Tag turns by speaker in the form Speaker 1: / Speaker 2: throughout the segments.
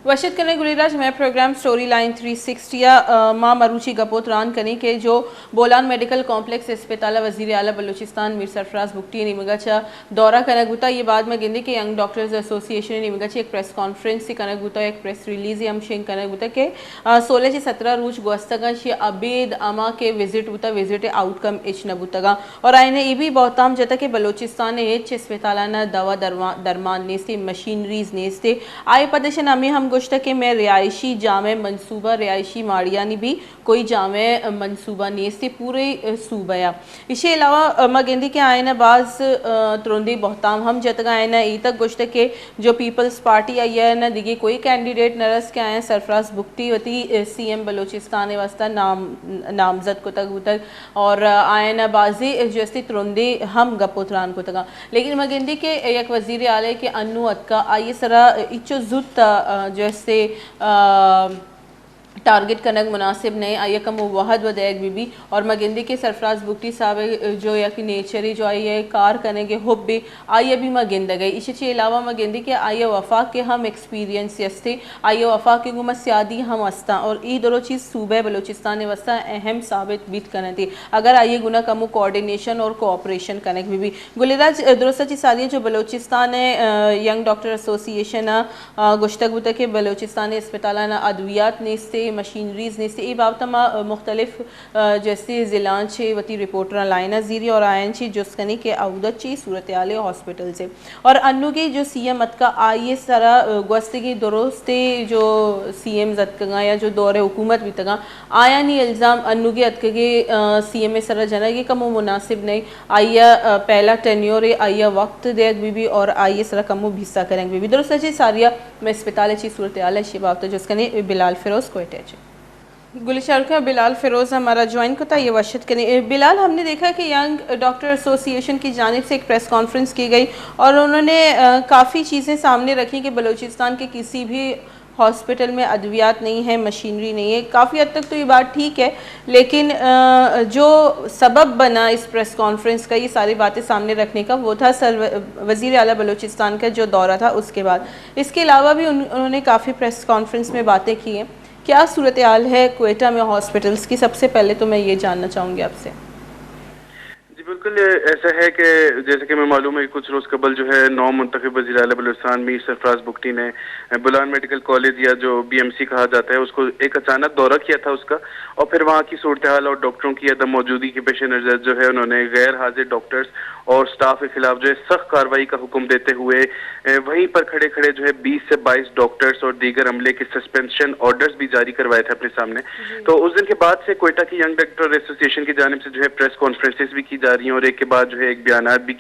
Speaker 1: वशित कने गुलीराज मैं programme story line 360 या माँ मरूची गपोत रान कने के जो बोलान मेडिकल कॉम्प्लेक्स अस्पताल वजीर आला बलूचिस्तान मीर सरफराज बुगटी निमगचा दौरा कनगुता ये बाद में गिंदी के यंग डॉक्टर्स एसोसिएशन निमगची एक प्रेस कॉन्फ्रेंस कनगुता एक प्रेस रिलीज हम शेंग कनगुता के 16 से 17 रोज गोस्तगा शे अबेद अमा के विजिट बुता विजिट आउटकम इच नबुतगा और आइने ये भी बहुताम जता के बलूचिस्तान एच अस्पताल दवा दरमान नेस्ते मशीनरीज नेस्ते आए पदेशन अमी हम गुश्ता के मैं रिहायशी जामे मनसूबा रिहायशी माड़ियानी भी कोई जामे मनसूबा नेस्ते पूरे सूबया इसके अलावा मगेंदी के आयना बाज तुरंदी बहुताम हम जतगा आयना ई तक गुश्ता के जो पीपल्स पार्टी आई है ना दिगे कोई कैंडिडेट नरस के आए सरफराज बुगटी वती सीएम बलूचिस्तान वास्ता नामजद को तक और आयना बाजी जैसे तुरंदी हम गपोतरान को तगा लेकिन मगेंदी के एक वजीर आले के अन्नू अतका आइए सरा इच्चो जुत जैसे टारगेट कनक मुनासिब नहीं आइए कम वहद वदैक बीबी और मगिंदी के सरफराज बुगटी साहब जो या कि नेचरी जो आई है कार करने के हुब भी आइए भी मगिंद गई इसके अलावा मगिंदी के आइए वफाक के हम एक्सपीरियंस यस्ते आइए वफाक के गुम सियादी हम अस्ता और ई दोनों चीज़ सूबे बलूचिस्तान वस्ता अहम साबित बीत करने थी अगर आइए गुना कमु कोऑर्डिनेशन और कोऑपरेशन कनेक्ट बीबी गुलिराज दुरुस्त चीज सारी जो बलूचिस्तान यंग डॉक्टर एसोसिएशन गुश्तक बुता के बलूचिस्तान अस्पताल अद्वियात नेस्ते मशीनरीज ने से बाबत मुख्तलिफ जैसे ज़िलान छे वती रिपोर्टर लाइना जीरी और आयन छे जुस्कनी के अवदत ची सूरत आले हॉस्पिटल से और अन्नू के जो सीएम अतका आइए सारा गस्ती दुरुस्ते जो सीएम अतका या जो दौरे हुकूमत भी तगा आया नहीं इल्ज़ाम अन्नू के अतके के सीएम में सरा जना के कमो मुनासिब नहीं आइया पहला टेन्योर आइया वक्त देख बीबी और आइए सरा कमो हिस्सा करेंगे बीबी दुरुस्त ची सारिया में अस्पताल ची सूरत आले शे बाबत जुस्कनी बिलाल फिरोज को गुलिशर का बिलाल फिरोज़ हमारा ज्वाइन को था ये वशत करें बिलाल हमने देखा कि यंग डॉक्टर एसोसिएशन की जानिब से एक प्रेस कॉन्फ्रेंस की गई और उन्होंने काफ़ी चीज़ें सामने रखी कि बलूचिस्तान के किसी भी हॉस्पिटल में अद्वियात नहीं है मशीनरी नहीं है काफ़ी हद तक तो ये बात ठीक है लेकिन जो सबब बना इस प्रेस कॉन्फ्रेंस का ये सारी बातें सामने रखने का वो था वज़ीर आला बलूचिस्तान का जो दौरा था उसके बाद इसके अलावा भी उन्होंने काफ़ी प्रेस कॉन्फ्रेंस में बातें की हैं क्या सूरत हाल है क्वेटा में हॉस्पिटल्स की सबसे पहले तो मैं ये जानना चाहूँगी आपसे।
Speaker 2: जी बिल्कुल ऐसा है कि जैसे कि मैं मालूम है कि कुछ रोज़ कबल जो है 9 मुंतखब वज़ीर आला बलूचिस्तान मीर सरफराज बुगटी ने बुलान मेडिकल कॉलेज या जो बीएमसी कहा जाता है उसको एक अचानक दौरा किया था उसका और फिर वहाँ की सूरत हाल और डॉक्टरों की अदम मौजूदगी के पेश नज़र जो है उन्होंने गैर हाजिर डॉक्टर्स और स्टाफ के खिलाफ जो है सख्त कार्रवाई का हुक्म देते हुए वहीं पर खड़े खड़े जो है 20 से 22 डॉक्टर्स और दीगर अमले के सस्पेंशन ऑर्डर्स भी जारी करवाए थे अपने सामने। तो उस दिन के बाद से क्वेटा की यंग डॉक्टर एसोसिएशन की जानिब से जो है प्रेस कॉन्फ्रेंसेस भी की जा रही हैं और एक के बाद जो है एक बयानात भी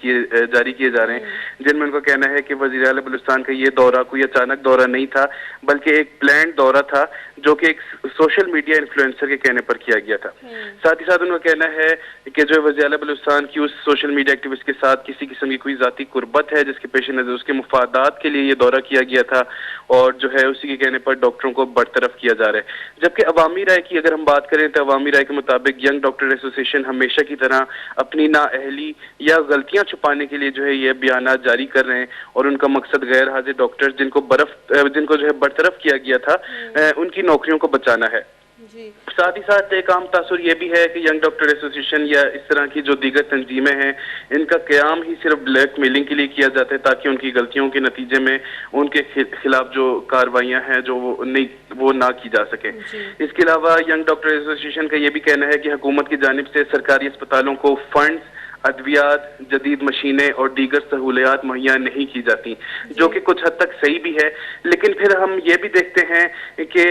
Speaker 2: जारी किए जा रहे हैं जिनमें उनका कहना है कि वज़ीर आला बलूचिस्तान का ये दौरा कोई अचानक दौरा नहीं था बल्कि एक प्लान दौरा था जो कि एक सोशल मीडिया इन्फ्लुएंसर के कहने पर किया गया था। साथ ही साथ उनका कहना है कि जो वज़ीर आला बलूचिस्तान की उस सोशल मीडिया एक्टिविस्ट के साथ किसी किस्म की कोई जाती कुर्बत है जिसके पेश नज़र उसके मुफादात के लिए ये दौरा किया गया था और जो है उसी के कहने पर डॉक्टरों को बरतरफ किया जा रहा है। जबकि अवामी राय की अगर हम बात करें तो अवामी राय के मुताबिक यंग डॉक्टर एसोसिएशन हमेशा की तरह अपनी नाअहली या गलतियां छुपाने के लिए जो है ये बयानात जारी कर रहे हैं और उनका मकसद गैर हाजिर डॉक्टर्स जिनको जो है बरतरफ किया गया था उनकी नौकरियों को बचाना है। साथ ही साथ एक आम तासुर ये भी है कि यंग डॉक्टर एसोसिएशन या इस तरह की जो दीगर तंजीमें हैं इनका क़याम ही सिर्फ ब्लैक मेलिंग के लिए किया जाता है ताकि उनकी गलतियों के नतीजे में उनके खिलाफ जो कार्रवाइयाँ हैं जो वो ना की जा सके। इसके अलावा यंग डॉक्टर एसोसिएशन का ये भी कहना है कि हुकूमत की जानिब से सरकारी अस्पतालों को फंड्स अद्वियात जदीद मशीनें और दीगर सहूलियात मुहैया नहीं की जाती जो कि कुछ हद तक सही भी है लेकिन फिर हम ये भी देखते हैं कि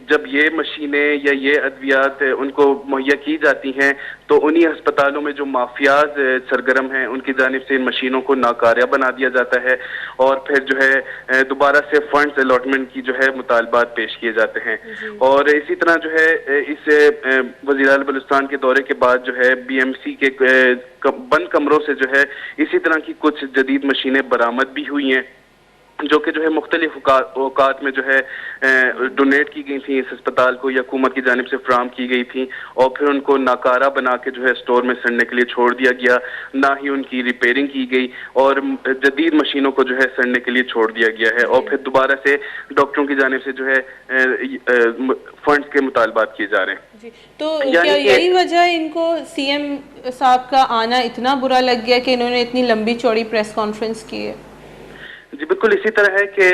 Speaker 2: जब ये मशीनें या ये अद्वियात उनको मुहैया की जाती हैं तो उन्हीं अस्पतालों में जो माफियाज सरगर्म हैं उनकी जानिब से इन मशीनों को नाकार्या बना दिया जाता है और फिर जो है दोबारा से फंड्स अलॉटमेंट की जो है मुतालबात पेश किए जाते हैं। और इसी तरह जो है इस वज़ीर आला बलूचिस्तान के दौरे के बाद जो है बीएमसी के बंद कमरों से जो है इसी तरह की कुछ जदीद मशीनें बरामद भी हुई हैं जो कि जो है मुख्तलिफ औकात में जो है डोनेट की गई थी इस अस्पताल को, या हुकूमत की जानिब से फ्राहम की गई थी, और फिर उनको नाकारा बना के जो है स्टोर में सड़ने के लिए छोड़ दिया गया, ना ही उनकी रिपेयरिंग की गई और जदीद मशीनों को जो है सड़ने के लिए छोड़ दिया गया है, और फिर दोबारा से डॉक्टरों की जानिब से जो है फंड्स के मुतालबात किए जा रहे हैं
Speaker 1: जी। तो क्या यही वजह है इनको सीएम साहब का आना इतना बुरा लग गया कि इन्होंने इतनी लंबी चौड़ी प्रेस कॉन्फ्रेंस की है?
Speaker 2: जी बिल्कुल इसी तरह है कि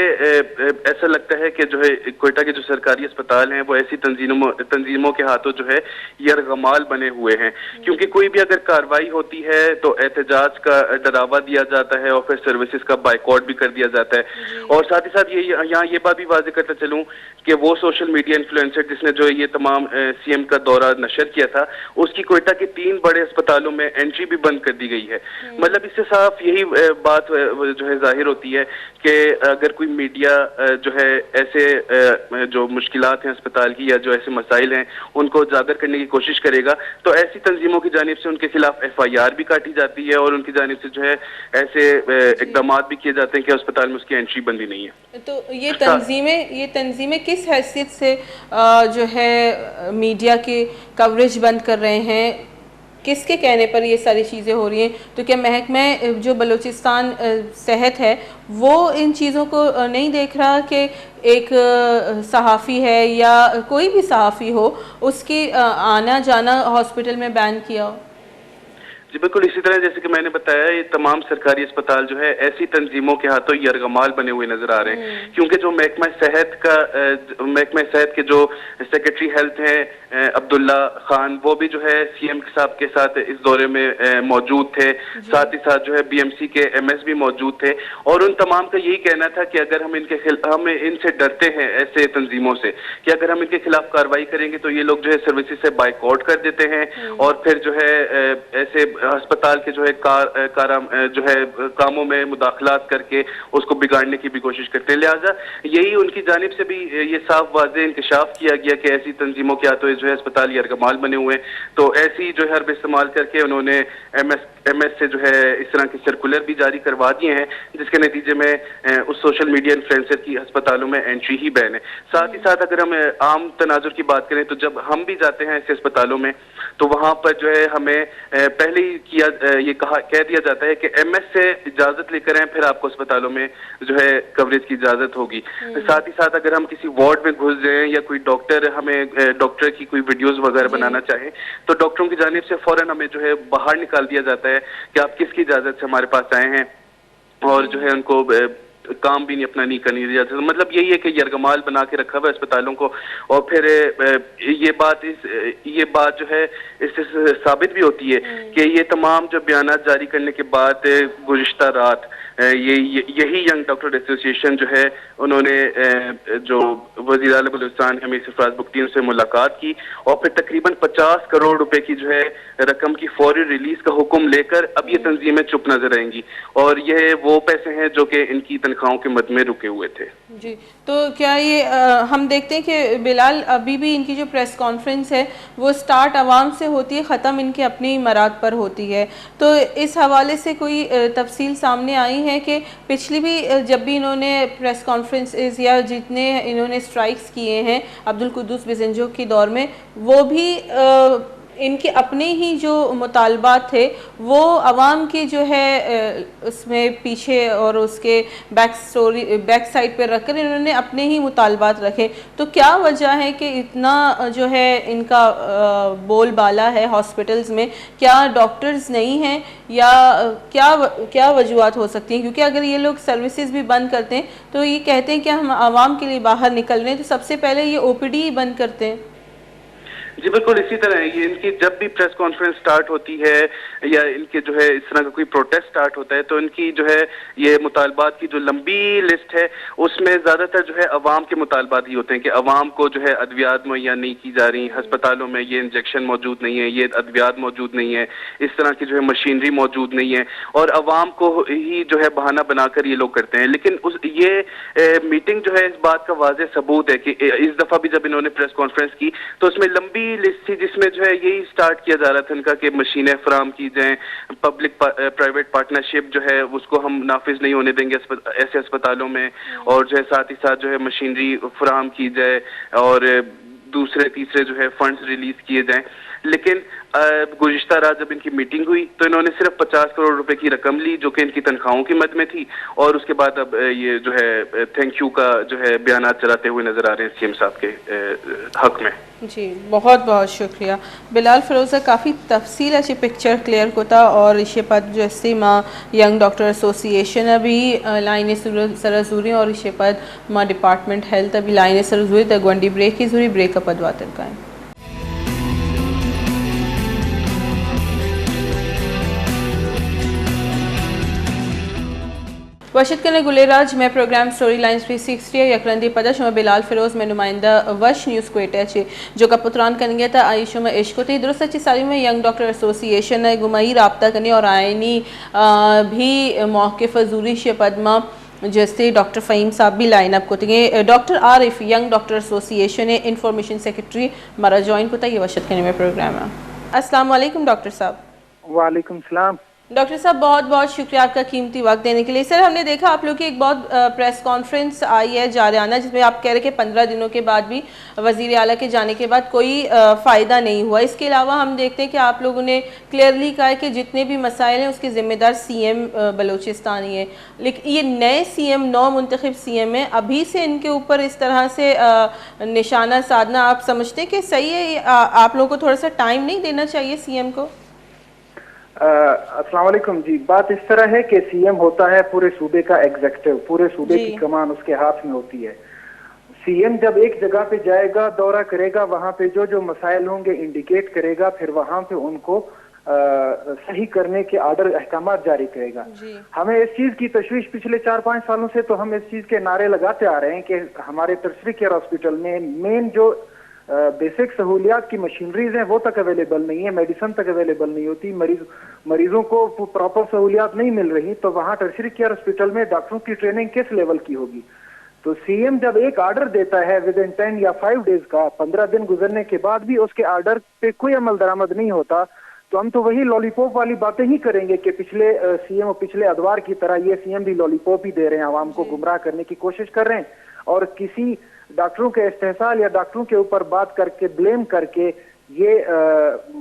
Speaker 2: ऐसा लगता है कि जो है कोयटा के जो सरकारी अस्पताल हैं वो ऐसी तंजीमों के हाथों जो है यरगमाल बने हुए हैं, क्योंकि कोई भी अगर कार्रवाई होती है तो एहतजाज का डरावा दिया जाता है और फिर सर्विसेज का बाइकआउट भी कर दिया जाता है। और साथ ही साथ यहाँ ये बात भी वाज़ेह करता चलूँ कि वो सोशल मीडिया इन्फ्लुएंसर जिसने जो ये तमाम सीएम का दौरा नशर किया था, उसकी कोयटा के 3 बड़े अस्पतालों में एंट्री भी बंद कर दी गई है। मतलब इससे साफ यही बात जो है जाहिर होती है कि अगर कोई मीडिया जो है ऐसे जो मुश्किलात हैं अस्पताल की या जो ऐसे मसाइल हैं उनको उजागर करने की कोशिश करेगा, तो ऐसी तंजीमों की जानिब से उनके खिलाफ FIR भी काटी जाती है और उनकी जानिब से जो है ऐसे इकदाम भी किए जाते हैं कि अस्पताल में उसकी एंट्री बंदी नहीं है।
Speaker 1: तो ये तंजीमें किस हैसियत से जो है मीडिया की कवरेज बंद कर रहे हैं? किसके कहने पर ये सारी चीज़ें हो रही हैं? तो क्या महकमा जो बलूचिस्तान सेहत है वो इन चीज़ों को नहीं देख रहा कि एक सहाफ़ी है या कोई भी सहाफ़ी हो उसकी आना जाना हॉस्पिटल में बैन किया हो?
Speaker 2: जी बिल्कुल इसी तरह जैसे कि मैंने बताया, ये तमाम सरकारी अस्पताल जो है ऐसी तंजीमों के हाथों यरगमाल बने हुए नजर आ रहे हैं, क्योंकि जो महकमा सेहत के जो सेक्रेटरी हेल्थ हैं अब्दुल्ला खान, वो भी जो है सीएम साहब के साथ इस दौरे में मौजूद थे। साथ ही साथ जो है BMC के MS भी मौजूद थे और उन तमाम का यही कहना था कि अगर हम इनसे डरते हैं ऐसे तंजीमों से कि अगर हम इनके खिलाफ कार्रवाई करेंगे तो ये लोग जो है सर्विसेज से बाइकआउट कर देते हैं और फिर जो है ऐसे अस्पताल के जो है कामों में मुदाखलात करके उसको बिगाड़ने की भी कोशिश करते हैं। लिहाजा यही उनकी जानिब से भी ये साफ वाज़ेह इंकशाफ किया गया कि ऐसी तंजीमों के हाथों जो है अस्पताल यरगमाल बने हुए हैं, तो ऐसी जो है हरब इस्तेमाल करके उन्होंने MS से जो है इस तरह के सर्कुलर भी जारी करवा दिए हैं, जिसके नतीजे में उस सोशल मीडिया इन्फ्लुएंसर की अस्पतालों में एंट्री ही बैन है। साथ ही साथ अगर हम आम तनाजुर की बात करें तो जब हम भी जाते हैं ऐसे अस्पतालों में तो वहाँ पर जो है हमें पहले ही कह दिया जाता है कि MS से इजाजत लेकर आए फिर आपको अस्पतालों में जो है कवरेज की इजाजत होगी। साथ ही साथ अगर हम किसी वार्ड में घुस जाएं या कोई डॉक्टर की कोई वीडियोस वगैरह बनाना चाहें तो डॉक्टरों की जानिब से फौरन हमें जो है बाहर निकाल दिया जाता है कि आप किसकी इजाजत से हमारे पास आए हैं, और जो है उनको काम भी नहीं अपना नहीं करने दिया जाता। मतलब यही है कि यरगमाल बना के रखा हुआ है अस्पतालों को। और फिर ये बात जो है इससे साबित भी होती है कि ये तमाम जो बयानात जारी करने के बाद गुज़िश्ता रात यही यंग डॉक्टर एसोसिएशन जो है उन्होंने जो वज़ीर आला बलूचिस्तान हमीद सरफराज बुगटी से मुलाकात की और फिर तकरीबन 50 करोड़ रुपए की जो है रकम की फौरी रिलीज का हुक्म लेकर अब ये तंजीमें चुप नजर आएंगी, और ये वो पैसे हैं जो कि इनकी तनख्वाहों के मद में रुके हुए थे।
Speaker 1: जी, तो क्या ये हम देखते हैं कि बिलाल अभी भी इनकी जो प्रेस कॉन्फ्रेंस है वो स्टार्ट आवाम से होती है, ख़त्म इनके अपनी मराद पर होती है, तो इस हवाले से कोई तफसील सामने आई है कि पिछली भी जब भी इन्होंने प्रेस कॉन्फ्रेंसेस या जितने इन्होंने स्ट्राइक्स किए हैं अब्दुल कुद्दूस बिजंजो के दौर में, वो भी इनके अपने ही जो मुतालबात थे वो अवाम की जो है उसमें पीछे और उसके बैक साइड पर रखकर इन्होंने अपने ही मुतालबात रखे। तो क्या वजह है कि इतना जो है इनका बोलबाला है हॉस्पिटल्स में? क्या डॉक्टर्स नहीं हैं या क्या वजूहत हो सकती हैं? क्योंकि अगर ये लोग सर्विसेज भी बंद करते हैं तो ये कहते हैं कि हम आवाम के लिए बाहर निकल रहे हैं, तो सबसे पहले ये OPD ही बंद करते हैं।
Speaker 2: जी बिल्कुल इसी तरह है। ये इनकी जब भी प्रेस कॉन्फ्रेंस स्टार्ट होती है या इनके जो है इस तरह का कोई प्रोटेस्ट स्टार्ट होता है तो इनकी जो है ये मुतालबात की जो लंबी लिस्ट है उसमें ज़्यादातर जो है अवाम के मुतालबात ही होते हैं कि अवाम को जो है अद्वियात मुहैया नहीं की जा रही, अस्पतालों में ये इंजेक्शन मौजूद नहीं है, ये अद्वियात मौजूद नहीं है, इस तरह की जो है मशीनरी मौजूद नहीं है, और अवाम को ही जो है बहाना बनाकर ये लोग करते हैं। लेकिन मीटिंग जो है इस बात का वाज़ेह सबूत है कि इस दफ़ा भी जब इन्होंने प्रेस कॉन्फ्रेंस की तो उसमें लंबी लिस्ट थी जिसमें जो है यही स्टार्ट किया जा रहा था इनका कि मशीनें फराम की जाएं, पब्लिक प्राइवेट पार्टनरशिप जो है उसको हम नाफिज नहीं होने देंगे ऐसे अस्पतालों में, और जो है साथ ही साथ जो है मशीनरी फराम की जाए और दूसरे तीसरे जो है फंड्स रिलीज किए जाएं। लेकिन गुज़िश्ता रात जब इनकी मीटिंग हुई तो इन्होंने सिर्फ 50 करोड़ रुपए की रकम ली जो कि इनकी तनख्वाहों की मद में थी, और उसके बाद अब ये जो है थैंक यू का जो है बयानात चलाते हुए नजर आ रहे हैं सीएम साहब के हक में।
Speaker 1: जी बहुत बहुत शुक्रिया बिलाल फिरोज़ा, काफ़ी तफसील अशी पिक्चर क्लियर कोता और इशे पद जो इसी माँ यंग डॉक्टर एसोसिएशन अभी लाइन सरजूरी और इशे पद माँ डिपार्टमेंट हेल्थ अभी लाइन सरजूरी तक वंडी ब्रेक की जूरी ब्रेकअप अदवातर का है। वशद कने गुलेराज मैं प्रोग्राम स्टोरी लाइन 360 यकरंदी पदश में बिलाल फिरोज में नुमाइंदा वश न्यूज़ क्वेटा चे जो का पुत्रान करेंगे था आयुषो में इश्क थी दुरुस्त अच्छी सारी में यंग डॉक्टर एसोसिएशन है गुमाई रबता करनी और आयनी भी मौके फजूरी शे पदमा जैसे डॉक्टर फ़हीम साहब भी लाइन अप को थे। Doctor Arif young doctor association है इंफॉर्मेशन सेक्रेटरी मरा ज्वाइन को था ये वशद कने में प्रोग्राम है। अस्सलाम वालेकुम डॉक्टर साहब।
Speaker 3: वालेकुम सलाम।
Speaker 1: डॉक्टर साहब बहुत बहुत शुक्रिया आपका कीमती वक्त देने के लिए। सर हमने देखा आप लोग की एक बहुत प्रेस कॉन्फ्रेंस आई है जारियाना जिसमें आप कह रहे कि 15 दिनों के बाद भी वज़ीर आला के जाने के बाद कोई फ़ायदा नहीं हुआ। इसके अलावा हम देखते हैं कि आप लोगों ने क्लियरली कहा है कि जितने भी मसाइल हैं उसके ज़िम्मेदार सीएम बलूचिस्तान ही है, लेकिन ये नए सीएम नौ मुंतखब सीएम हैं, अभी से इनके ऊपर इस तरह से निशाना साधना आप समझते हैं कि सही है? आप लोगों को थोड़ा सा टाइम नहीं देना चाहिए सीएम को?
Speaker 3: अस्सलाम वालेकुम जी, बात इस तरह है कि सीएम होता है पूरे सूबे का एग्जीक्यूटिव, पूरे सूबे की कमान उसके हाथ में होती है। सीएम जब एक जगह पे जाएगा, दौरा करेगा, वहां पे जो जो मसाइल होंगे इंडिकेट करेगा, फिर वहां पे उनको सही करने के आर्डर अहकाम जारी करेगा। हमें इस चीज की तशवीश पिछले 4-5 सालों से तो हम इस चीज के नारे लगाते आ रहे हैं कि हमारे टर्शरी केयर हॉस्पिटल में मेन जो बेसिक सहूलियात की मशीनरीज हैं वो तक अवेलेबल नहीं है, मेडिसिन तक अवेलेबल नहीं होती, मरीजों को प्रॉपर सहूलियात नहीं मिल रही, तो वहाँ टर्शरी केयर हॉस्पिटल में डॉक्टरों की ट्रेनिंग किस लेवल की होगी? तो सीएम जब एक आर्डर देता है विद इन 10 या 5 डेज का, 15 दिन गुजरने के बाद भी उसके आर्डर पे कोई अमल दरामद नहीं होता, तो हम तो वही लॉलीपॉप वाली बातें ही करेंगे कि पिछले सीएम और पिछले अदवार की तरह ये सीएम भी लॉलीपॉप ही दे रहे हैं, आवाम को गुमराह करने की कोशिश कर रहे हैं और किसी डॉक्टरों के इस्तेहसाल या डॉक्टरों के ऊपर बात करके ब्लेम करके ये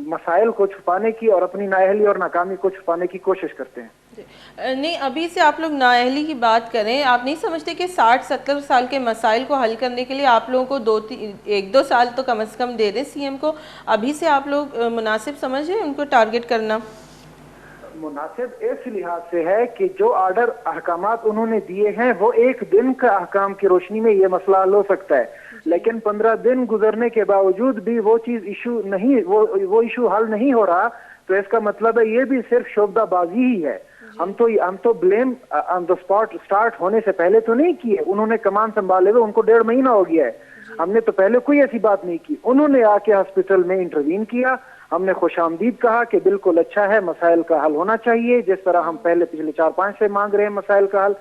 Speaker 3: मसाइल को छुपाने की और अपनी नाअहली और नाकामी को छुपाने की कोशिश करते हैं।
Speaker 1: नहीं, अभी से आप लोग नाअहली की बात करें, आप नहीं समझते कि 60-70 साल के मसाइल को हल करने के लिए आप लोगों को 1-2 साल तो कम से कम दे दें सीएम को? अभी से आप लोग मुनासिब समझ रहे हैं उनको टारगेट करना?
Speaker 3: मुनासिब इस लिहाज से है कि जो आर्डर अहकामात उन्होंने दिए हैं वो एक दिन का अहकाम की रोशनी में ये मसला हल हो सकता है, लेकिन 15 दिन गुजरने के बावजूद भी वो चीज इशू नहीं, वो इशू हल नहीं हो रहा, तो इसका मतलब है ये भी सिर्फ शोबदाबाजी ही है। हम तो blame on the spot start होने से पहले तो नहीं किए, उन्होंने कमान संभाले हुए उनको 1.5 महीना हो गया है, हमने तो पहले कोई ऐसी बात नहीं की। उन्होंने आके हॉस्पिटल में इंटरवीन किया, हमने खुशामदीद कहा कि बिल्कुल अच्छा है, मसाइल का हल होना चाहिए जिस तरह हम पहले पिछले 4-5 से मांग रहे हैं मसाइल का हल।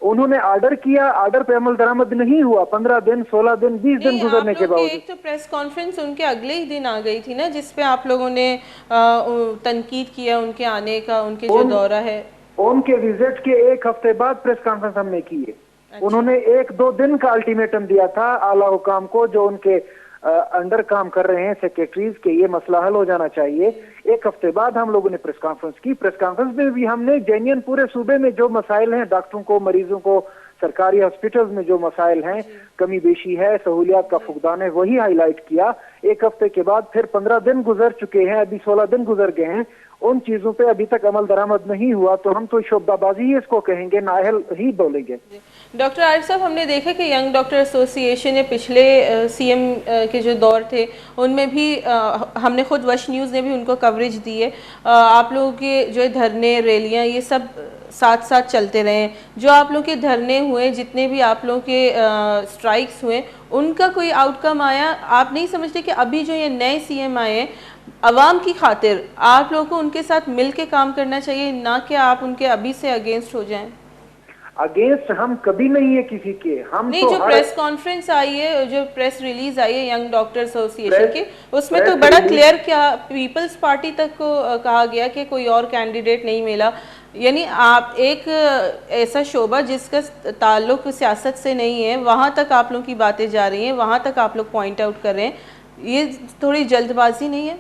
Speaker 3: उन्होंने आर्डर किया, आर्डर पे अमल दरामद नहीं हुआ, 15 दिन 16 दिन 20 दिन गुजरने के बावजूद।
Speaker 1: एक तो प्रेस कॉन्फ्रेंस उनके अगले ही दिन आ गई थी ना, जिसपे आप लोगों ने तनकीद किया उनके आने का, उनके जो दौरा है
Speaker 3: उनके विजिट के 1 हफ्ते बाद प्रेस कॉन्फ्रेंस हमने की है। अच्छा। उन्होंने 1-2 दिन का अल्टीमेटम दिया था आला हुकाम को जो उनके अंडर काम कर रहे हैं सेक्रेटरीज के, ये मसला हल हो जाना चाहिए। 1 हफ्ते बाद हम लोगों ने प्रेस कॉन्फ्रेंस की। प्रेस कॉन्फ्रेंस में भी हमने जेन्युइन पूरे सूबे में जो मसाइल हैं, डॉक्टरों को, मरीजों को, सरकारी हॉस्पिटल्स में जो मसाइल हैं, कमी बेशी है, सहूलियात का फुकदान है, वही हाईलाइट किया। 1 हफ्ते के बाद फिर 15 दिन गुजर चुके हैं, अभी 16 दिन गुजर गए हैं, उन चीजों पे अभी तक अमल दरामद नहीं हुआ, तो हम तो शोबदाबाजी ही इसको कहेंगे, नाअहल ही बोलेंगे।
Speaker 1: डॉक्टर आरिफ साहब, हमने देखा कि यंग डॉक्टर एसोसिएशन ने पिछले सीएम के जो दौर थे उनमें भी हमने खुद वश न्यूज़ ने भी उनको कवरेज दी है। आप लोगों के जो धरने रैलियां ये सब साथ साथ चलते रहे, जो आप लोग के धरने हुए, जितने भी आप लोग के स्ट्राइक्स हुए, उनका कोई आउटकम आया? आप नहीं समझते कि अभी जो ये नए सीएम आए हैं, अवाम की खातिर आप लोगों को उनके साथ मिल के काम करना चाहिए, ना कि आप उनके अभी से अगेंस्ट हो जाएं?
Speaker 3: अगेंस्ट हम कभी नहीं है किसी के। हम
Speaker 1: नहीं,
Speaker 3: तो
Speaker 1: जो प्रेस कॉन्फ्रेंस आई है, जो प्रेस रिलीज आई है यंग डॉक्टर एसोसिएशन की, उसमें तो बड़ा क्लियर क्या पीपल्स पार्टी तक को कहा गया कि कोई और कैंडिडेट नहीं मिला। यानी आप एक ऐसा शोबा जिसका ताल्लुक सियासत से नहीं है, वहां तक आप लोगों की बातें जा रही हैं, वहां तक आप लोग पॉइंट आउट कर रहे हैं, ये थोड़ी जल्दबाजी नहीं है?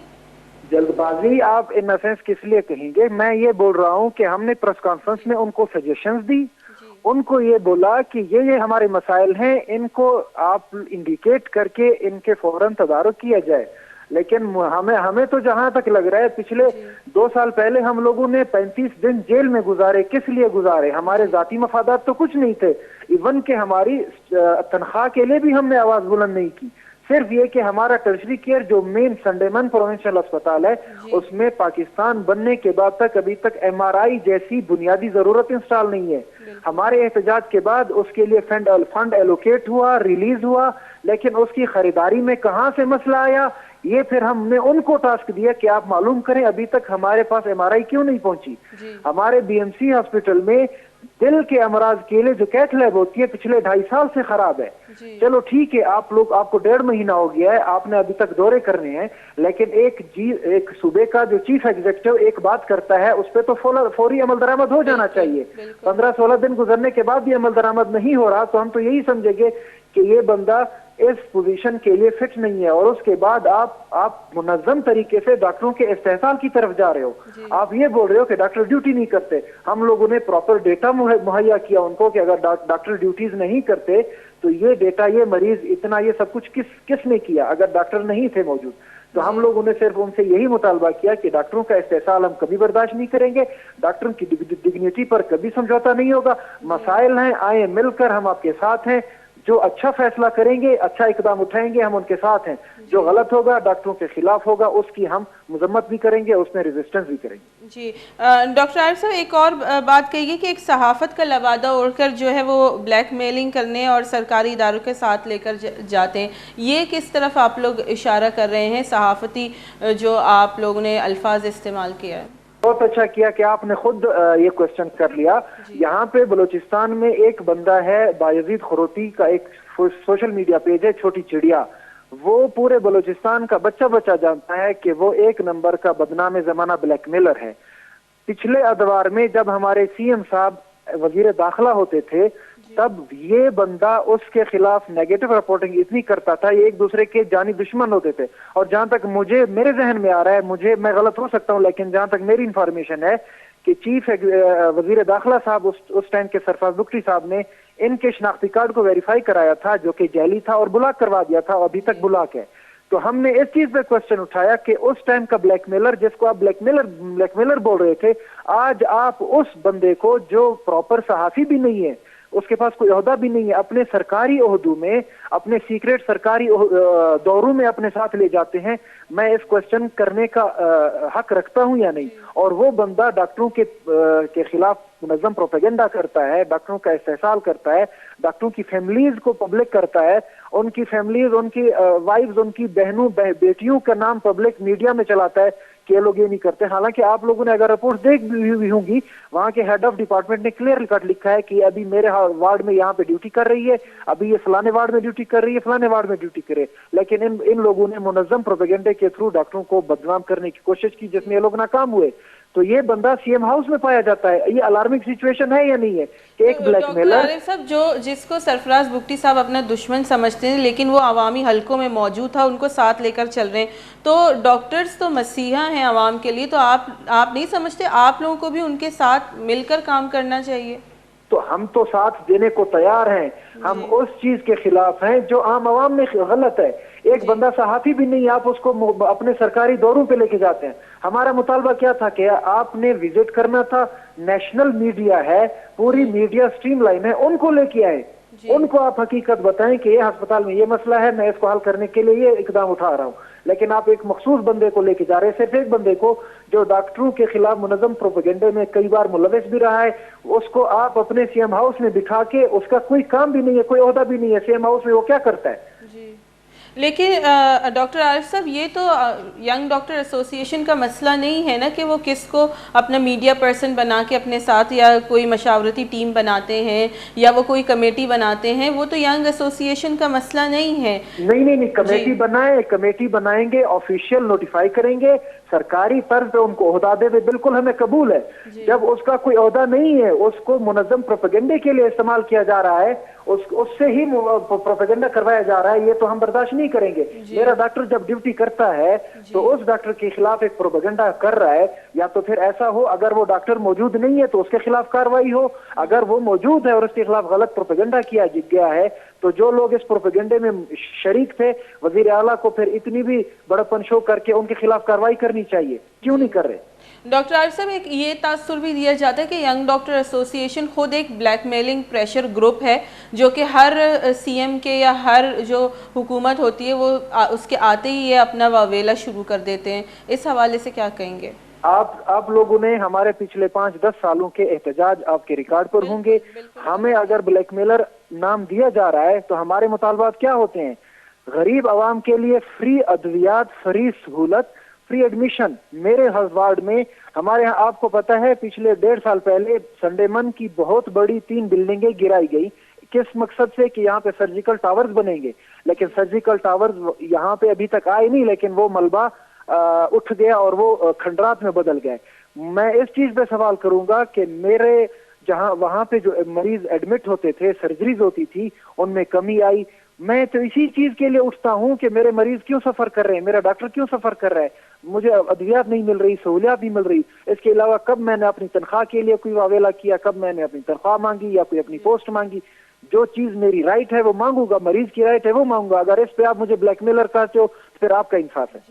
Speaker 3: जल्दबाजी आप इन असेंस किस लिए कहेंगे? मैं ये बोल रहा हूँ कि हमने प्रेस कॉन्फ्रेंस में उनको सजेशंस दी, उनको ये बोला कि ये हमारे मसाइल हैं, इनको आप इंडिकेट करके इनके फौरन तदारुक किया जाए। लेकिन हमें तो जहां तक लग रहा है पिछले 2 साल पहले हम लोगों ने 35 दिन जेल में गुजारे। किस लिए गुजारे? हमारे जाती मफादात तो कुछ नहीं थे, इवन के हमारी तनख्वाह के लिए भी हमने आवाज बुलंद नहीं की। सिर्फ ये कि हमारा टर्शरी केयर जो मेन संडेमन प्रोविंशियल अस्पताल है, उसमें पाकिस्तान बनने के बाद तक अभी तक MRI जैसी बुनियादी जरूरत इंस्टॉल नहीं है। हमारे एहतजाज के बाद उसके लिए फंड एलोकेट हुआ, रिलीज हुआ, लेकिन उसकी खरीदारी में कहां से मसला आया, ये फिर हमने उनको टास्क दिया कि आप मालूम करें अभी तक हमारे पास MRI क्यों नहीं पहुंची। हमारे BMC हॉस्पिटल में दिल के अमराज के लिए जो कैथ लैब होती है पिछले 2.5 साल से खराब है। चलो ठीक है, आपको 1.5 महीना हो गया है, आपने अभी तक दौरे करने हैं, लेकिन एक सूबे का जो चीफ एग्जीक्यूटिव एक बात करता है उस पर तो फौरी अमल दरामद हो जाना चाहिए। 15-16 दिन गुजरने के बाद भी अमल दरामद नहीं हो रहा तो हम तो यही समझेंगे कि ये बंदा इस पोजीशन के लिए फिट नहीं है। और उसके बाद आप मुनज़्ज़म तरीके से डॉक्टरों के इस्तेहसाल की तरफ जा रहे हो। आप ये बोल रहे हो कि डॉक्टर ड्यूटी नहीं करते। हम लोगों ने प्रॉपर डेटा मुहैया किया उनको कि अगर डॉक्टर ड्यूटीज नहीं करते तो ये डेटा, ये मरीज, इतना ये सब कुछ किसने किया अगर डॉक्टर नहीं थे मौजूद। तो हम लोगों ने सिर्फ उनसे यही मुतालबा किया कि डॉक्टरों का इस्तेहसाल हम कभी बर्दाश्त नहीं करेंगे, डॉक्टरों की डिग्निटी पर कभी समझौता नहीं होगा। मसाइल हैं, आए मिलकर हम आपके साथ हैं, जो अच्छा फैसला करेंगे, अच्छा इकदाम उठाएंगे, हम उनके साथ हैं। जो गलत होगा, डॉक्टरों के खिलाफ होगा, उसकी हम मजम्मत भी करेंगे, उसमें रेजिस्टेंस भी करेंगे।
Speaker 1: जी डॉक्टर आरिफ साहब, एक और बात कहिए कि एक सहाफत का लवादा ओढ़कर जो है वो ब्लैकमेलिंग करने और सरकारी इदारों के साथ लेकर जाते हैं, ये किस तरफ आप लोग इशारा कर रहे हैं? सहाफती जो आप लोगों ने अल्फाज इस्तेमाल किया है।
Speaker 3: बहुत अच्छा किया कि आपने खुद ये क्वेश्चन कर लिया। यहाँ पे बलूचिस्तान में एक बंदा है, बायजीद खुरोती का एक सोशल मीडिया पेज है, छोटी चिड़िया। वो पूरे बलूचिस्तान का बच्चा जानता है कि वो 1 नंबर का बदनाम जमाना ब्लैकमेलर है। पिछले अदवार में जब हमारे CM साहब वजीर दाखिला होते थे, तब ये बंदा उसके खिलाफ नेगेटिव रिपोर्टिंग इतनी करता था, ये एक दूसरे के जानी दुश्मन होते थे। और जहां तक मेरे जहन में आ रहा है, मैं गलत हो सकता हूं, लेकिन जहां तक मेरी इंफॉर्मेशन है कि चीफ वजीर दाखिला साहब उस टाइम के सरफराज बुगटी साहब ने इनके शनाख्ती कार्ड को वेरीफाई कराया था, जो कि जाली था, और ब्लॉक करवा दिया था, और अभी तक ब्लॉक है। तो हमने इस चीज पे क्वेश्चन उठाया कि उस टाइम का ब्लैकमेलर, जिसको आप ब्लैकमेलर बोल रहे थे, आज आप उस बंदे को, जो प्रॉपर सहाफी भी नहीं है, उसके पास कोई ओहदा भी नहीं है, अपने सरकारी ओहदों में, अपने सीक्रेट सरकारी दौरों में अपने साथ ले जाते हैं। मैं इस क्वेश्चन करने का हक रखता हूं या नहीं? और वो बंदा डॉक्टरों के खिलाफ मुनज़्ज़म प्रोपेगेंडा करता है, डॉक्टरों का इस्तेहसाल करता है, डॉक्टरों की फैमिलीज को पब्लिक करता है, उनकी फैमिलीज, उनकी वाइफ्स, उनकी बहनों बेटियों का नाम पब्लिक मीडिया में चलाता है कि ये लोग ये नहीं करते। हालांकि आप लोगों ने अगर रिपोर्ट देख भी होंगी, वहां के हेड ऑफ डिपार्टमेंट ने क्लियर कट लिखा है कि अभी मेरे वार्ड में यहाँ पे ड्यूटी कर रही है, अभी ये फलाने वार्ड में ड्यूटी कर रही है, फलाने वार्ड में ड्यूटी करे। लेकिन इन लोगों ने मुनज़्ज़म प्रोपेगेंडे के थ्रू डॉक्टरों को बदनाम करने की कोशिश की, जिसमें ये लोग नाकाम हुए। तो ये बंदा CM हाउस में पाया जाता है। ये अलार्मिंग सिचुएशन है या नहीं है कि एक ब्लैकमेलर,
Speaker 1: सब जिसको सरफराज बुगटी साहब अपना दुश्मन समझते हैं, लेकिन वो अवामी हलकों में मौजूद था, उनको साथ लेकर चल रहे हैं। तो डॉक्टर्स तो मसीहा हैं आवाम के लिए, तो आप नहीं समझते आप लोगों को भी उनके साथ मिलकर काम करना चाहिए?
Speaker 3: तो हम तो साथ देने को तैयार हैं। हम उस चीज के खिलाफ हैं जो आम आवाम में गलत है। एक बंदा सहाफी भी नहीं, आप उसको अपने सरकारी दौरों पे लेके जाते हैं। हमारा मुतालबा क्या था कि आपने विजिट करना था, नेशनल मीडिया है, पूरी मीडिया स्ट्रीमलाइन है, उनको लेके आए, उनको आप हकीकत बताएं कि ये अस्पताल में ये मसला है, मैं इसको हल करने के लिए ये इकदाम उठा रहा हूँ। लेकिन आप एक मखसूस बंदे को लेके जा रहे हैं, सिर्फ एक बंदे को जो डॉक्टरों के खिलाफ मुनज़्ज़म प्रोपेगेंडे में कई बार मुलविस भी रहा है, उसको आप अपने CM हाउस में बिठा के, उसका कोई काम भी नहीं है, कोई ओहदा भी नहीं है CM हाउस में, वो क्या करता है?
Speaker 1: जी लेकिन डॉक्टर आरिफ साहब, ये तो यंग डॉक्टर एसोसिएशन का मसला नहीं है ना कि वो किसको अपना मीडिया पर्सन बना के अपने साथ या कोई मशावरती टीम बनाते हैं या वो कोई कमेटी बनाते हैं। वो तो यंग एसोसिएशन का मसला नहीं है।
Speaker 3: नहीं, कमेटी बनाए, कमेटी बनाएंगे, ऑफिशियल नोटिफाई करेंगे, सरकारी तर्ज पे उनको ओहदा दे, बिल्कुल हमें कबूल है। जब उसका कोई ओहदा नहीं है, उसको मुनज़्ज़म प्रोपेगेंडे के लिए इस्तेमाल किया जा रहा है, उससे ही प्रोपेगेंडा करवाया जा रहा है, ये तो हम बर्दाश्त नहीं करेंगे। मेरा डॉक्टर जब ड्यूटी करता है तो उस डॉक्टर के खिलाफ एक प्रोपेगेंडा कर रहा है, या तो फिर ऐसा हो अगर वो डॉक्टर मौजूद नहीं है तो उसके खिलाफ कार्रवाई हो, अगर वो मौजूद है और उसके खिलाफ गलत प्रोपेगेंडा किया गया है तो जो लोग इस प्रोपेगेंडे में शरीक थे, वजीर आला को फिर इतनी भी बड़प्पन शो करके उनके खिलाफ कार्रवाई करनी चाहिए, क्यों नहीं कर रहे?
Speaker 1: डॉक्टर आरिफ साहब, एक ये तासुर भी दिया जाता है कि यंग डॉक्टर एसोसिएशन खुद एक ब्लैकमेलिंग प्रेशर ग्रुप है जो कि हर सीएम के या हर जो हुकूमत होती है वो उसके आते ही ये अपना वावेला शुरू कर देते हैं। इस हवाले से क्या कहेंगे?
Speaker 3: आप लोगों ने हमारे पिछले 5-10 सालों के एहतजाज आपके रिकॉर्ड पर होंगे। हमें अगर ब्लैकमेलर नाम दिया जा रहा है तो हमारे मुतालबात क्या होते हैं? गरीब आवाम के लिए फ्री अद्वियात, फ्री सहूलत, फ्री एडमिशन। मेरे वार्ड में हमारे यहाँ आपको पता है पिछले 1.5 साल पहले संडेमन की बहुत बड़ी 3 बिल्डिंगें गिराई गई। किस मकसद से? कि यहाँ पे सर्जिकल टावर्स बनेंगे, लेकिन सर्जिकल टावर्स यहाँ पे अभी तक आए नहीं, लेकिन वो मलबा उठ गया और वो खंडरात में बदल गए। मैं इस चीज पे सवाल करूंगा कि मेरे जहां वहां पे जो मरीज एडमिट होते थे, सर्जरीज होती थी, उनमें कमी आई। मैं तो इसी चीज के लिए उठता हूं कि मेरे मरीज क्यों सफर कर रहे हैं, मेरा डॉक्टर क्यों सफर कर रहा है, मुझे अद्वियात नहीं मिल रही, सहूलियात नहीं मिल रही। इसके अलावा कब मैंने अपनी तनख्वाह के लिए कोई वावेला किया, कब मैंने अपनी तनख्वाह मांगी या कोई अपनी पोस्ट मांगी? जो चीज मेरी राइट है वो मांगूंगा, मरीज की राइट है वो मांगूंगा। अगर इस पे आप मुझे ब्लैकमेलर कहते हो फिर आपका इंसाफ है।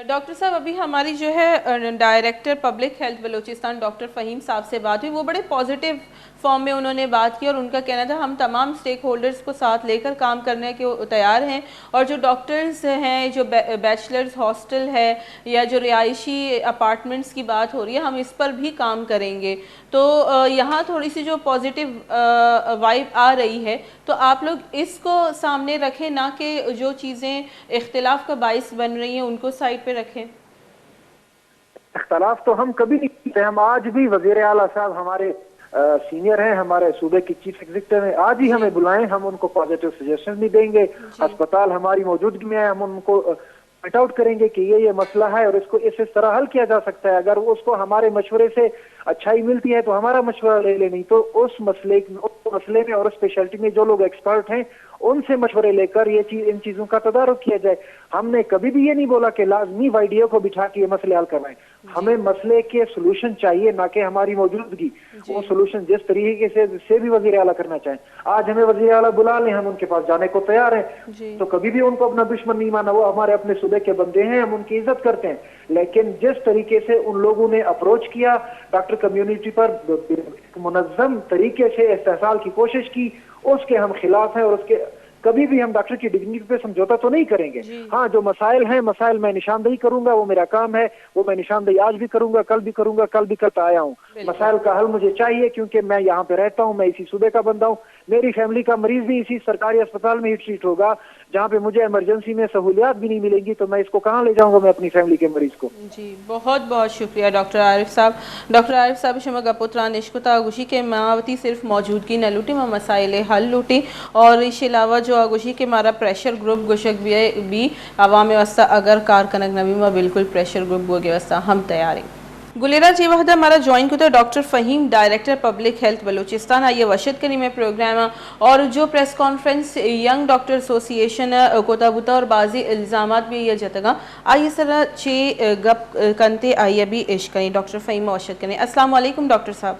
Speaker 1: डॉक्टर साहब, अभी हमारी जो है director public health Balochistan doctor Faheem साहब से बात हुई। वो बड़े पॉजिटिव फॉर्म में उन्होंने बात की और उनका कहना था हम तमाम स्टेक होल्डर्स को साथ लेकर काम करने के तैयार हैं और जो डॉक्टर्स हैं, जो बैचलर्स हॉस्टल है या जो रिहायशी अपार्टमेंट्स की बात हो रही है, हम इस पर भी काम करेंगे। तो यहाँ थोड़ी सी जो पॉजिटिव वाइब आ रही है, तो आप लोग इसको सामने रखें, ना कि जो चीज़ें इख्तिलाफ का बाइस बन रही हैं उनको साइड पे रखें।
Speaker 3: इख्तिलाफ तो हम कभी नहीं करते। हम आज भी वजीर आला साहब हमारे सीनियर हैं, हमारे सूबे की चीफ एग्जीक्यूटिव हैं, आज ही हमें बुलाएं, हम उनको पॉजिटिव सजेशन भी देंगे। अस्पताल हमारी मौजूदगी में है, हम उनको पॉइंट आउट करेंगे कि ये मसला है और इसको इस तरह हल किया जा सकता है। अगर उसको हमारे मशवरे से अच्छाई मिलती है तो हमारा मशवरा ले ले, नहीं तो उस मसले में और उस स्पेशलिटी में जो लोग एक्सपर्ट हैं उनसे मशवरे लेकर इन चीजों का तदारुक किया जाए। हमने कभी भी ये नहीं बोला कि लाजमी वाईडीओ को बिठा के ये मसले हल करवाएं। हमें मसले के सोल्यूशन चाहिए, ना कि हमारी मौजूदगी। वो सोल्यूशन जिस तरीके से भी वजीर आला करना चाहें। आज हमें वजीर आला बुला लें, हम उनके पास जाने को तैयार हैं। तो कभी भी उनको अपना दुश्मन नहीं माना, वो हमारे अपने सूबे के बंदे हैं, हम उनकी इज्जत करते हैं। लेकिन जिस तरीके से उन लोगों ने अप्रोच किया, डॉक्टर कम्युनिटी पर मुनज़्ज़म तरीके से इस्तेहसाल की कोशिश की, उसके हम खिलाफ हैं और उसके कभी भी हम डॉक्टर की डिग्निटी पे समझौता तो नहीं करेंगे। हाँ, जो मसाइल हैं, मसाइल मैं निशानदेही करूंगा, वो मेरा काम है, वो मैं निशानदेही आज भी करूंगा, कल भी करूंगा, कल भी करता आया हूँ। मसाइल का हल मुझे चाहिए क्योंकि मैं यहाँ पे रहता हूँ, मैं इसी सूबे का बंदा हूँ। मेरी फैमिली का मरीज भी इसी सरकारी अस्पताल में ही ट्रीट होगा, जहाँ पे मुझे इमरजेंसी में सहूलियात भी नहीं मिलेंगी, तो मैं इसको कहाँ ले जाऊंगा मैं अपनी फैमिली के मरीज को।
Speaker 1: जी, बहुत बहुत शुक्रिया डॉक्टर आरिफ साहब। डॉक्टर आरिफ साहब शमा गपुत्रा निश्कुता आगुशी के मावती सिर्फ मौजूदगी न लूटी, मैं मसाइल हल लूटी और इसके अलावा जो आगुशी के हमारा प्रेशर ग्रुप गुशक भी आवाम व्यवस्था अगर कारकनक नवी में बिल्कुल प्रेशर ग्रुप गो व्यवस्था हम तैयार हैं। गुलेरा जी वहदा हमारा ज्वाइन को doctor Faheem director public health Balochistan आइए वशद करी में प्रोग्राम और जो press conference young doctor association कोताबुता और बाजी इल्ज़ाम भी ये जतगा आइए सर चे गप कंते आइए भी इश्क करें। डॉक्टर फ़हीम वशद करें। अस्सलाम वालेकुम डॉक्टर साहब।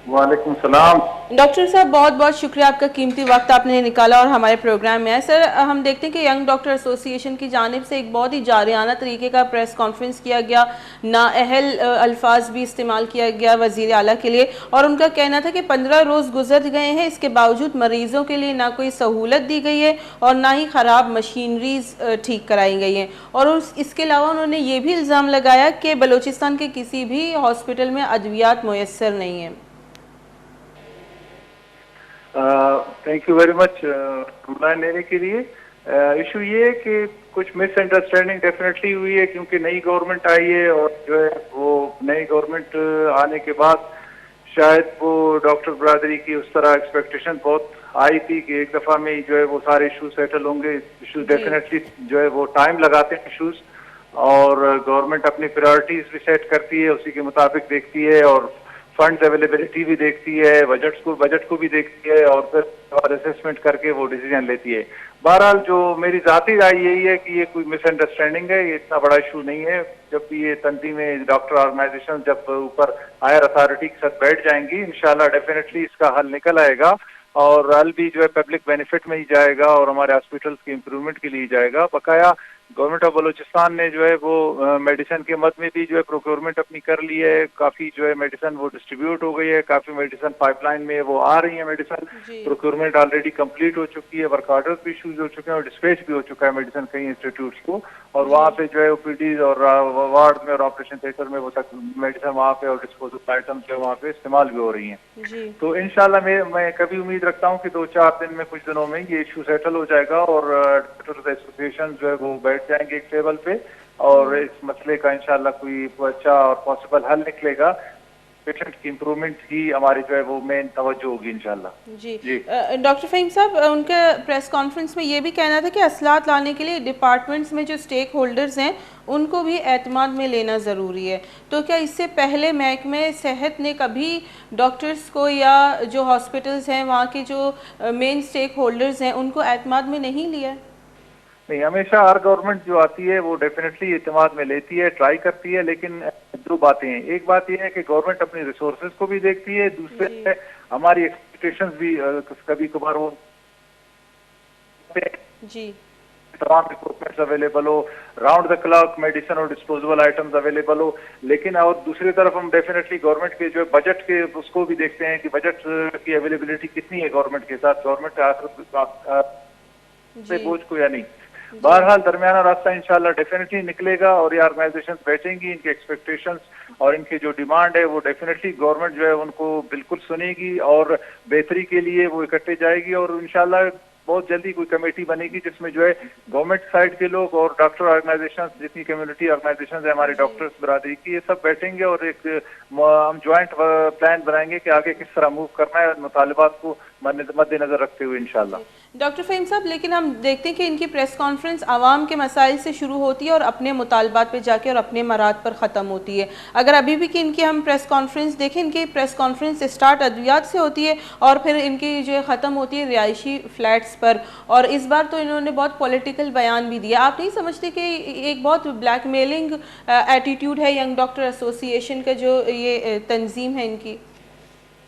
Speaker 4: वालेकुम सलाम।
Speaker 1: डॉक्टर साहब बहुत बहुत शुक्रिया, आपका कीमती वक्त आपने निकाला और हमारे प्रोग्राम में आए। सर हम देखते हैं कि यंग डॉक्टर एसोसिएशन की जानिब से एक बहुत ही जारियाना तरीके का प्रेस कॉन्फ्रेंस किया गया, नाअहल अल्फाज भी इस्तेमाल किया गया वज़ीर आला के लिए और उनका कहना था कि 15 रोज़ गुजर गए हैं, इसके बावजूद मरीज़ों के लिए ना कोई सहूलत दी गई है और ना ही ख़राब मशीनरीज ठीक कराई गई हैं। और इसके अलावा उन्होंने ये भी इल्ज़ाम लगाया कि बलूचिस्तान के किसी भी हॉस्पिटल में अद्वियात मुयस्सर नहीं है।
Speaker 4: थैंक यू वेरी मच बुलाने के लिए। इशू ये है कि कुछ मिसअंडरस्टैंडिंग डेफिनेटली हुई है, क्योंकि नई गवर्नमेंट आई है और जो है वो नई गवर्नमेंट आने के बाद शायद वो डॉक्टर बरादरी की उस तरह एक्सपेक्टेशन बहुत आई थी कि एक दफा में जो है वो सारे इश्यूज सेटल होंगे। इश्यूज डेफिनेटली जो है वो टाइम लगाते हैं इश्यूज, और गवर्नमेंट अपनी प्रायोरिटीज भी सेट करती है, उसी के मुताबिक देखती है, और फंड्स अवेलेबिलिटी भी देखती है, बजट को भी देखती है, और फिर असेसमेंट करके वो डिसीजन लेती है। बहरहाल जो मेरी जाती राय यही है कि ये कोई मिसअंडरस्टैंडिंग है, ये इतना बड़ा इशू नहीं है। जब भी ये तंजीमें, डॉक्टर ऑर्गेनाइजेशन जब ऊपर हायर अथॉरिटी के साथ बैठ जाएंगी, इंशाल्लाह डेफिनेटली इसका हल निकल आएगा, और हल भी जो है पब्लिक बेनिफिट में ही जाएगा और हमारे हॉस्पिटल्स के इम्प्रूवमेंट के लिए जाएगा। बकाया गवर्नमेंट ऑफ बलूचिस्तान ने जो है वो मेडिसिन के मद में भी जो है प्रोक्योरमेंट अपनी कर ली है, काफी जो है मेडिसिन वो डिस्ट्रीब्यूट हो गई है, काफी मेडिसिन पाइपलाइन में वो आ रही है, मेडिसिन प्रोक्योरमेंट ऑलरेडी कंप्लीट हो चुकी है, वर्क ऑर्डर भी इशूज हो चुके हैं और डिस्पैच भी हो चुका है मेडिसिन कई इंस्टीट्यूट्स को, और वहाँ पे जो है ओपीडी और वार्ड में और ऑपरेशन थिएटर में वो तक मेडिसिन वहाँ पे और डिस्पोजेबल आइटम जो है वहाँ पे इस्तेमाल भी हो रही है। तो इंशाल्लाह मैं कभी उम्मीद रखता हूँ कि 2-4 दिन में, कुछ दिनों में ये इशू सेटल हो जाएगा और डॉक्टर्स एसोसिएशन जो है वो बैठ जाएंगे एक टेबल पे, और इस मसले का इंशाल्लाह कोई अच्छा और पॉसिबल हल निकलेगा। पेशेंट की इम्प्रूवमेंट ही हमारी जो है वो मेन तवज्जो होगी इंशाल्लाह।
Speaker 1: जी डॉक्टर फ़हीम साहब, उनका प्रेस कॉन्फ्रेंस में ये भी कहना था कि असलात लाने के लिए डिपार्टमेंट्स में जो स्टेक होल्डर्स हैं उनको भी एतमाद में लेना ज़रूरी है। तो क्या इससे पहले महकमे सेहत ने कभी डॉक्टर्स को या जो हॉस्पिटल्स हैं वहाँ के जो मेन स्टेक होल्डर्स हैं उनको एतमाद में नहीं लिया?
Speaker 4: नहीं, हमेशा हर गवर्नमेंट जो आती है वो डेफिनेटली इत्तेमाद में लेती है, ट्राई करती है, लेकिन दो बातें हैं। एक बात यह है कि गवर्नमेंट अपनी रिसोर्सेज को भी देखती है, दूसरे हमारी एक्सपेक्टेशंस भी कभी कभार वो तमाम इक्विपमेंट्स अवेलेबल हो, राउंड द क्लॉक मेडिसिन और डिस्पोजेबल आइटम्स अवेलेबल हो, लेकिन और दूसरी तरफ हम डेफिनेटली गवर्नमेंट के जो बजट के उसको भी देखते हैं कि बजट की अवेलेबिलिटी कितनी है गवर्नमेंट के साथ, गवर्नमेंट से बोझ को या नहीं। बहरहाल दरमियाना रास्ता इंशाल्लाह डेफिनेटली निकलेगा, और ये ऑर्गेनाइजेशन बैठेंगी, इनके एक्सपेक्टेशंस और इनकी जो डिमांड है वो डेफिनेटली गवर्नमेंट जो है उनको बिल्कुल सुनेगी और बेहतरी के लिए वो इकट्ठे जाएगी, और इंशाल्लाह बहुत जल्दी कोई कमेटी बनेगी जिसमें जो है गवर्नमेंट साइड के लोग और डॉक्टर ऑर्गेनाइजेशन, जितनी कम्युनिटी ऑर्गेनाइजेशन है हमारे डॉक्टर्स बरादरी की, ये सब बैठेंगे और एक हम ज्वाइंट प्लान बनाएंगे कि आगे किस तरह मूव करना है मुतालिबात को मद्देनजर रखते हुए इंशाल्लाह।
Speaker 1: डॉक्टर फ़हीम साहब, लेकिन हम देखते हैं कि इनकी प्रेस कॉन्फ्रेंस आवाम के मसाइल से शुरू होती है और अपने मुतालबात पे जाके और अपने मराद पर ख़त्म होती है। अगर अभी भी कि इनकी हम प्रेस कॉन्फ्रेंस देखें, इनकी प्रेस कॉन्फ्रेंस स्टार्ट अद्वियात से होती है और फिर इनकी जो है ख़त्म होती है रिहायशी फ्लैट्स पर, और इस बार तो इन्होंने बहुत पॉलिटिकल बयान भी दिया। आप नहीं समझते कि एक बहुत ब्लैकमेलिंग एटीट्यूड है यंग डॉक्टर एसोसिएशन का जो ये तंजीम है इनकी?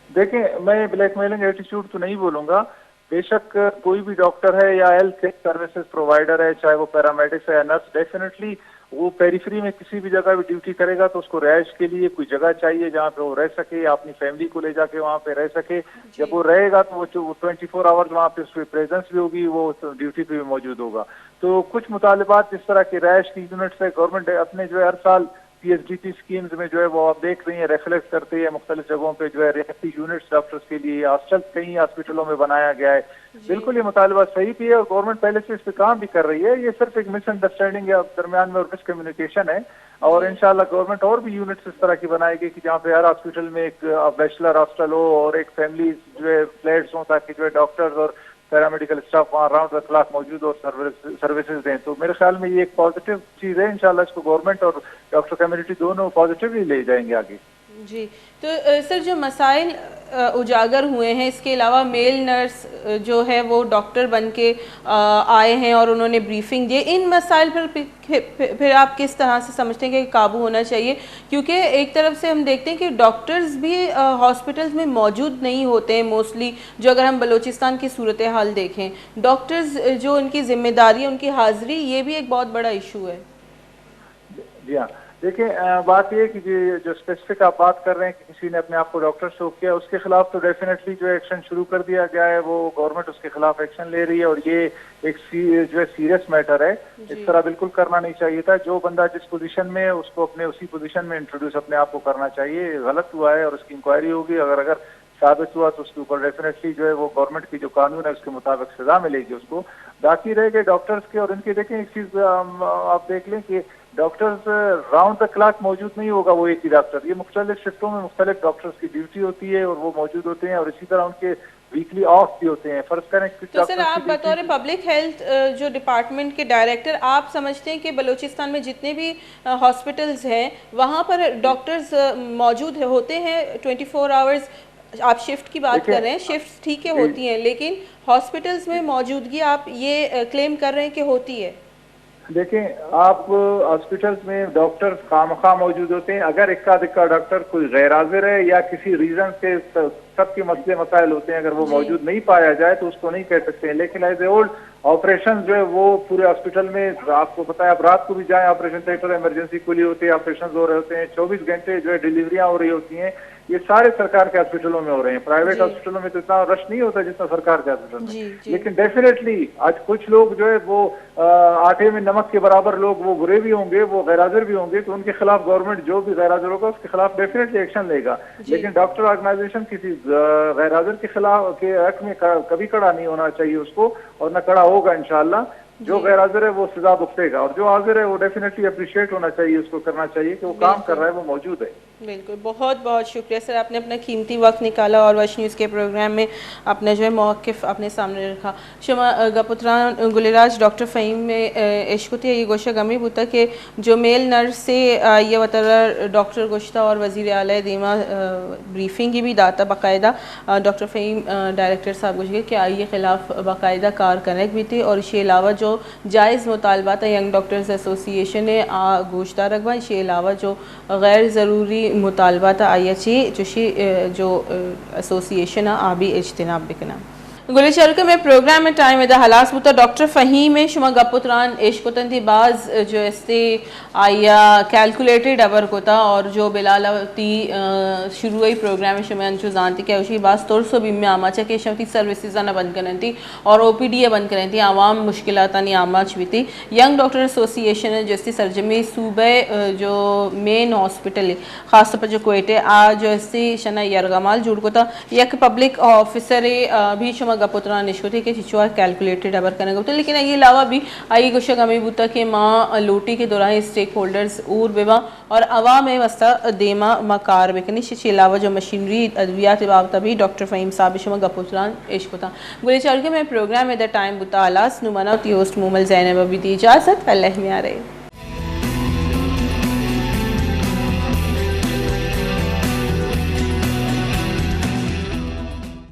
Speaker 4: देखें, मैं ब्लैकमेलिंग एटीट्यूड तो नहीं बोलूंगा, बेशक कोई भी डॉक्टर है या हेल्थ सर्विसेज प्रोवाइडर है, चाहे वो पैरामेडिक्स है या नर्स, डेफिनेटली वो पेरिफेरी में किसी भी जगह भी ड्यूटी करेगा तो उसको रिहाइश के लिए कोई जगह चाहिए जहाँ पे वो रह सके, या अपनी फैमिली को ले जाके वहाँ पे रह सके। जब वो रहेगा तो वो 24 आवर्स वहाँ पे उसकी प्रेजेंस भी होगी, वो ड्यूटी पे भी मौजूद होगा। तो कुछ मुतालिबात इस तरह के रिहाइश की यूनिट्स है, गवर्नमेंट अपने जो है हर साल PSDT स्कीम्स में जो है वो आप देख रही है रेफ्लेक्ट करते हैं, मुख्तलिफ जगहों पे जो है रियायती यूनिट्स डॉक्टर्स के लिए हॉस्टल कई हॉस्पिटलों में बनाया गया है। बिल्कुल ये मुतालबा सही भी है और गवर्नमेंट पहले से इस पे काम भी कर रही है, ये सिर्फ एक मिसअंडरस्टैंडिंग है दरमियान में और मिसकम्युनिकेशन है, और इंशाल्लाह गवर्नमेंट और भी यूनिट्स इस तरह की बनाएगी कि जहाँ पे हर हॉस्पिटल में एक बैचलर हॉस्टल हो और एक फैमिली जो है फ्लैट्स हो, ताकि जो है डॉक्टर्स और पैरामेडिकल स्टाफ वहाँ राउंड द क्लॉक मौजूद और सर्विसेज दें। तो मेरे ख्याल में ये एक पॉजिटिव चीज़ है, इंशाल्लाह इसको गवर्नमेंट और डॉक्टर कम्युनिटी दोनों पॉजिटिवली ले जाएंगे आगे।
Speaker 1: जी, तो सर जो मसाइल उजागर हुए हैं, इसके अलावा मेल नर्स जो है वो डॉक्टर बन के आए हैं और उन्होंने ब्रीफिंग दी, इन मसाइल पर फिर आप किस तरह से समझते हैं कि काबू होना चाहिए? क्योंकि एक तरफ से हम देखते हैं कि डॉक्टर्स भी हॉस्पिटल्स में मौजूद नहीं होते हैं मोस्टली, जो अगर हम बलूचिस्तान की सूरत हाल देखें, डॉक्टर्स जो उनकी जिम्मेदारी है, उनकी हाजिरी, ये भी एक बहुत बड़ा इशू है।
Speaker 4: जी हाँ, देखिए बात ये कि जो स्पेसिफिक आप बात कर रहे हैं कि किसी ने अपने आप को डॉक्टर शो किया, उसके खिलाफ तो डेफिनेटली जो एक्शन शुरू कर दिया गया है, वो गवर्नमेंट उसके खिलाफ एक्शन ले रही है और ये एक जो है सीरियस मैटर है। इस तरह बिल्कुल करना नहीं चाहिए था। जो बंदा जिस पोजीशन में है उसको अपने उसी पोजीशन में इंट्रोड्यूस अपने आप को करना चाहिए। गलत हुआ है और उसकी इंक्वायरी होगी। अगर साबित हुआ तो उसके ऊपर डेफिनेटली जो है वो गवर्नमेंट की जो कानून है उसके मुताबिक सजा मिलेगी उसको। बाकी रह गए डॉक्टर्स के, और इनके देखें एक चीज आप देख लें कि डॉक्टर्स राउंड द क्लॉक मौजूद नहीं होगा वो एक ही डॉक्टर, ये मुख्तलिफ शिफ्टों में मुख्तलिफ डॉक्टर्स की ड्यूटी होती है और वो मौजूद होते हैं, और इसी तरह उनके वीकली ऑफ भी होते हैं। फर्ज करें कुछ
Speaker 1: तो सर आप बतौर पब्लिक हेल्थ जो डिपार्टमेंट के डायरेक्टर आप समझते हैं कि बलूचिस्तान में जितने भी हॉस्पिटल्स हैं वहाँ पर डॉक्टर्स मौजूद होते हैं 24 आवर्स? आप शिफ्ट की बात कर रहे हैं, शिफ्ट ठीक है होती हैं, लेकिन हॉस्पिटल्स में मौजूदगी आप ये क्लेम कर रहे हैं कि होती है?
Speaker 4: देखें, आप हॉस्पिटल्स में डॉक्टर्स खामखा मौजूद होते हैं। अगर इक्का दिक्का डॉक्टर कोई गैर हाजिर है या किसी रीजन से सबके मसले मसाइल होते हैं, अगर वो मौजूद नहीं पाया जाए तो उसको नहीं कह सकते हैं। लेकिन एज ए ओल्ड ऑपरेशन जो है वो पूरे हॉस्पिटल में, आपको पता है, आप रात को भी जाएं ऑपरेशन थिएटर इमरजेंसी खुली होती है, ऑपरेशन हो रहे होते हैं, 24 घंटे जो है डिलीवरियां हो रही होती हैं। ये सारे सरकार के हॉस्पिटलों में हो रहे हैं। प्राइवेट हॉस्पिटलों में तो इतना रश नहीं होता जितना सरकार के हॉस्पिटल में। लेकिन डेफिनेटली आज कुछ लोग जो है वो आटे में नमक के बराबर लोग, वो बुरे भी होंगे, वो गैर हाजिर भी होंगे, तो उनके खिलाफ गवर्नमेंट जो भी गैर हाजिर होगा उसके खिलाफ डेफिनेटली एक्शन लेगा। लेकिन डॉक्टर ऑर्गेनाइजेशन किसी गैर हाजिर के खिलाफ के हक में कभी खड़ा नहीं होना चाहिए उसको, और न खड़ा होगा इंशाअल्लाह। जो गैर हाजिर है वो सजा भुगतेगा, और जो हाजिर है वो डेफिनेटली अप्रिशिएट होना चाहिए, उसको करना चाहिए कि वो काम कर रहा है, वो मौजूद है।
Speaker 1: बिल्कुल, बहुत बहुत शुक्रिया सर, आपने अपना कीमती वक्त निकाला और वश न्यूज़ के प्रोग्राम में अपना जो है मौक़िफ़ अपने सामने रखा। शुमा गपुत्रान गुलिराज डॉक्टर फ़हीम में इश्कुती ये गोशा गमी बुता के जो मेल नर्स से ये वतर डॉक्टर गोश्ता और वज़ीर आला दीमा ब्रीफिंग की भी दाता बाकायदा डॉक्टर फ़हीम डायरेक्टर साहब गोश के आइए ख़िलाफ़ बाकायदा कार कनेक्ट भी थी, और इसके अलावा जो जायज़ मुतालबात यंग डॉक्टर्स एसोसिएशन ने गोश्ता रखवा, इसके अलावा जो गैर ज़रूरी मुतालबात आयची जो एसोसिएशन आबी इज्तिनाब बिकना गुलिचरके में प्रोग्राम में टाइम इदा हलास बुता डॉक्टर फ़हीम में शुमा गपुत्रान इश्कुतंती बाज जो इस्ते आया कैलकुलेटेड अबर कोता, और जो बिलालती शुरू ही प्रोग्राम में शुमा अंचु जानती क्या उसी बाज तौर सो भी में आमाचा के शमती सर्विसेज ना बंद करती और OPD बंद करती आवाम मुश्किलात नहीं आमाच भी थी। यंग डॉक्टर एसोसिएशन है जिसकी सरजमी सूबे जो मेन हॉस्पिटल है खासतौर पर जो कोयटे आज जो इससे शना यरगमाल जुड़ कोता यक पब्लिक ऑफिसर भी शुमा गपुत्रान निश्कुती के चिचुआ कैलकुलेटेड अबर करने को, लेकिन ये अलावा भी आई गुशा गमी बुता के माँ लोटी के दौरान स्टेक होल्डर्स ऊर बेवा और अवाम में वस्ता देमा मकार बेकनी इसके अलावा जो मशीनरी अद्वियात बाबत भी डॉक्टर फ़हीम साहब शुमा गपुत्रान इश्कुता गुलिचरके में प्रोग्राम में द टाइम बुता आलास नुमाना होस्ट मुमल ज़ैनब भी दी इजाज़त। अल्लाह में आ रहे।